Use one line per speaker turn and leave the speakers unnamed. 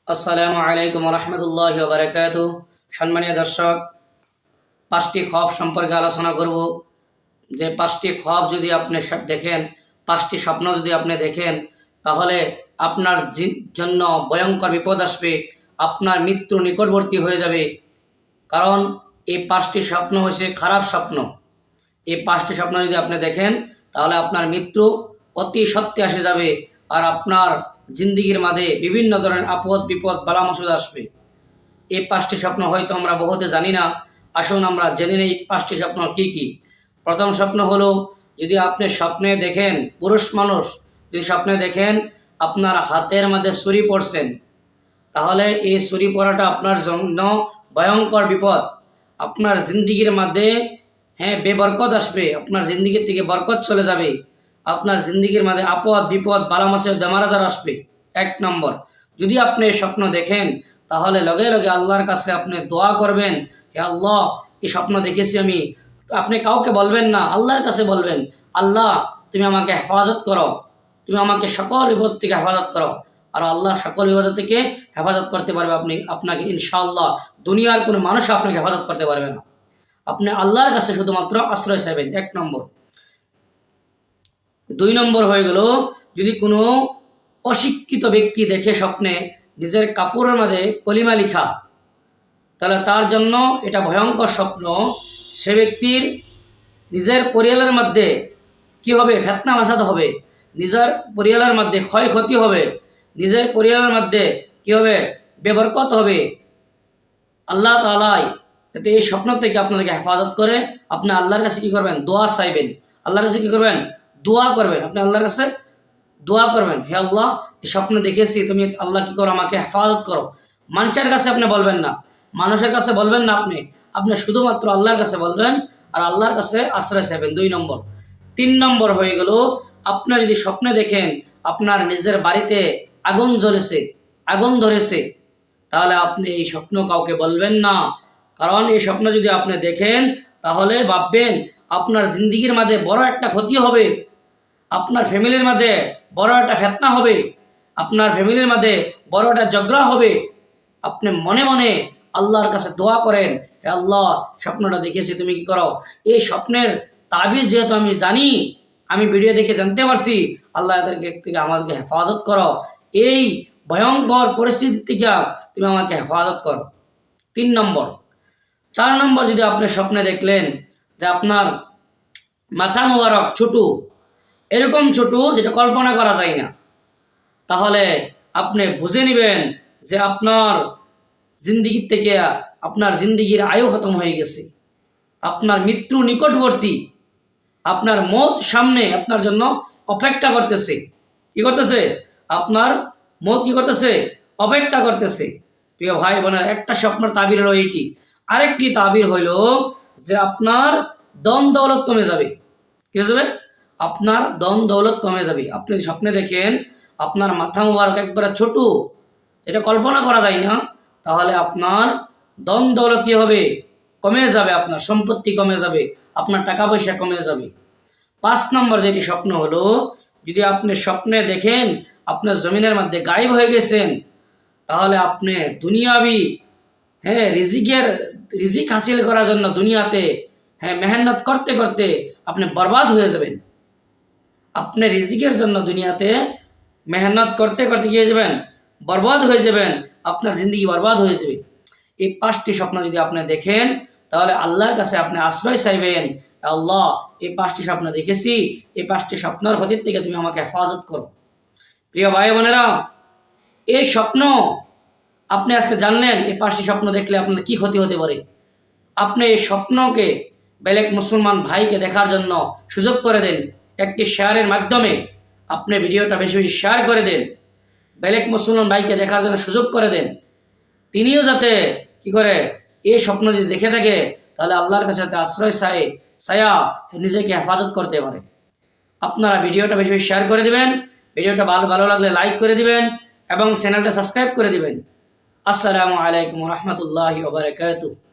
আসসালামু আলাইকুম রহমতুল্লাহি ওয়া বারাকাতুহু। সম্মানীয় দর্শক, 5টি খওয়াব সম্পর্কে আলোচনা করব। যে 5টি খওয়াব যদি আপনি দেখেন, 5টি স্বপ্ন যদি আপনি দেখেন, তাহলে আপনার জন্য ভয়ঙ্কর বিপদ আসবে, আপনার মৃত্যু নিকটবর্তী হয়ে যাবে। কারণ এই 5টি স্বপ্ন হচ্ছে খারাপ স্বপ্ন। এই 5টি স্বপ্ন যদি আপনি দেখেন, তাহলে আপনার মৃত্যু অতি সত্ত্বে আসে যাবে, আর আপনার জিন্দিগির মাঝে বিভিন্ন ধরনের আপদ বিপদ বালা মুসিবত আসবে। এই 5টি স্বপ্ন হয়তো আমরা বহুতে জানি না। আসুন আমরা জেনে নেই 5টি স্বপ্ন কি কি। প্রথম স্বপ্ন হলো, যদি আপনি স্বপ্নে দেখেন, পুরুষ মানুষ যদি স্বপ্নে দেখেন আপনার হাতের মধ্যে ছুরি পড়ছেন, তাহলে এই ছুরি পড়াটা আপনার জন্য ভয়ঙ্কর বিপদ। আপনার জিন্দিগির মধ্যে বেবরকত আসবে, আপনার জিন্দিগির থেকে বরকত চলে যাবে, আপনার জিন্দিগির মাঝে আপদ বিপদ বালা মুসিবত বেমার আজার আসবে। 1 নম্বর, যদি আপনি স্বপ্ন দেখেন, তাহলে লগে লগে আল্লাহর কাছে আপনি দোয়া করবেন, হে আল্লাহ, এই স্বপ্ন দেখেছি আমি। আপনি কাউকে বলবেন না, আল্লাহর কাছে বলবেন, আল্লাহ তুমি আমাকে হেফাজত করো, তুমি আমাকে সকল বিপদ থেকে হেফাজত করো। আর আল্লাহ সকল বিপদ থেকে হেফাজত করতে পারবে আপনাকে ইনশাআল্লাহ। দুনিয়ার কোনো মানুষ আপনাকে হেফাজত করতে পারবে না। আপনি আল্লাহর কাছে শুধুমাত্র আশ্রয় চাইবেন, 1 নম্বর। 2 নম্বর হয়ে গেল, যদি কোনো অশিক্ষিত ব্যক্তি দেখে স্বপ্নে নিজের কাপড়ের মধ্যে কলিমা লিখা, তাহলে তার জন্য এটা ভয়ঙ্কর স্বপ্ন। সে ব্যক্তির নিজের পরিয়ালের মধ্যে কি হবে? ফিতনা ফাসাদ হবে, নিজের পরিয়ালের মধ্যে ক্ষয়ক্ষতি হবে, নিজের পরিয়ালের মধ্যে কি হবে? বেবরকত হবে। আল্লাহ তাআলাই যাতে এই স্বপ্ন থেকে আপনাদেরকে হেফাজত করে। আপনি আল্লাহর কাছে কী করবেন? দোয়া চাইবেন। আল্লাহর কাছে কী করবেন? দোয়া করবেন। আপনি আল্লাহর কাছে দোয়া করবেন, হে আল্লাহ, এই স্বপ্ন দেখেছি, তুমি আল্লাহ কী করো? আমাকে হেফাজত করো। মানুষের কাছে আপনি বলবেন না, মানুষের কাছে বলবেন না, আপনি আপনি শুধুমাত্র আল্লাহর কাছে বলবেন, আর আল্লাহর কাছে আশ্রয় চাইবেন। 2 নম্বর। 3 নম্বর হয়ে গেল, আপনার যদি স্বপ্নে দেখেন আপনার নিজের বাড়িতে আগুন জ্বলেছে, আগুন ধরেছে, তাহলে আপনি এই স্বপ্ন কাউকে বলবেন না। কারণ এই স্বপ্ন যদি আপনি দেখেন, তাহলে ভাববেন আপনার জিন্দিগির মাঝে বড় একটা ক্ষতি হবে, আপনার ফ্যামিলির মাঝে বড় একটা ফিতনা হবে, আপনার ফ্যামিলির মাঝে বড় একটা ঝগড়া হবে। আপনি মনে মনে আল্লাহর কাছে দোয়া করেন, হে আল্লাহ, স্বপ্নটা দেখেছি, তুমি কি করো? এই স্বপ্নের তাবির যেহেতু আমি জানি, আমি ভিডিও দেখে জানতে পারছি, আল্লাহ এদেরকে থেকে আমাকে হেফাজত করো, এই ভয়ঙ্কর পরিস্থিতি থেকে তুমি আমাকে হেফাজত করো। 3 নম্বর। 4 নম্বর, যদি আপনি স্বপ্নে দেখলেন যে আপনার মাথা মোবারক ছোটো, এরকম ছোটো যেটা কল্পনা করা যায় না, তাহলে আপনি বুঝে নেবেন যে আপনার জিন্দিগির থেকে আপনার জিন্দিগির আয়ু খতম হয়ে গেছে, আপনার মৃত্যু নিকটবর্তী, আপনার মত সামনে আপনার জন্য অপেক্ষা করতেছে। কি করতেছে? আপনার মত কি করতেছে? অপেক্ষা করতেছে। প্রিয় ভাই বোনের, একটা স্বপ্নের তাবির হলো এইটি। আরেকটি তাবির হইল যে আপনার ধন দৌলত কমে যাবে। কি হয়ে যাবে? আপনার ধন দৌলত কমে যাবে। আপনি স্বপ্নে দেখেন আপনার মাথা মোবারক একবারে ছোট, এটা কল্পনা করা যায় না, তাহলে আপনার ধন দৌলত কী হবে? কমে যাবে, আপনার সম্পত্তি কমে যাবে, আপনার টাকা পয়সা কমে যাবে। 5 নম্বর যেটি স্বপ্ন হলো, যদি আপনি স্বপ্নে দেখেন আপনার জমিনের মধ্যে গায়েব হয়ে গেছেন, তাহলে আপনি দুনিয়াবি রিজিক হাসিল করার জন্য দুনিয়াতে মেহনত করতে করতে আপনি বরবাদ হয়ে যাবেন। আপনি রিজিকের জন্য দুনিয়াতে মেহনত করতে করতে কি হয়ে যাবেন? বরবাদ হয়ে যাবেন, আপনার জিন্দগি বরবাদ হয়ে যাবে। এই 5টি স্বপ্ন যদি আপনি দেখেন, তাহলে আল্লাহর কাছে আপনি আশ্রয় চাইবেন, আল্লাহ, এই 5টি স্বপ্ন দেখেছি, এই 5টি স্বপ্নের ক্ষতির থেকে তুমি আমাকে হেফাজত করো। প্রিয় ভাই বোনেরা, এই স্বপ্ন আপনি আজকে জানলেন, এই 5টি স্বপ্ন দেখলে আপনার কি ক্ষতি হতে পারে। আপনি এই স্বপ্নকে বেলেগ মুসলমান ভাইকে দেখার জন্য সুযোগ করে দেন। একটি শেয়ারের মাধ্যমে আপনি ভিডিওটা বেশি বেশি শেয়ার করে দেন, বেলেগ মুসলমান ভাইকে দেখার জন্য সুযোগ করে দেন। তিনিও যাতে কি করে, এই স্বপ্ন যদি দেখে থাকে, তাহলে আল্লাহর কাছে যাতে আশ্রয় ছায়া নিজেকে হেফাজত করতে পারে। আপনারা ভিডিওটা বেশি বেশি শেয়ার করে দিবেন, ভিডিওটা ভালো লাগলে লাইক করে দিবেন এবং চ্যানেলটা সাবস্ক্রাইব করে দিবেন। আসসালামু আলাইকুম রহমতুল্লাহি ওয়া বারাকাতুহু।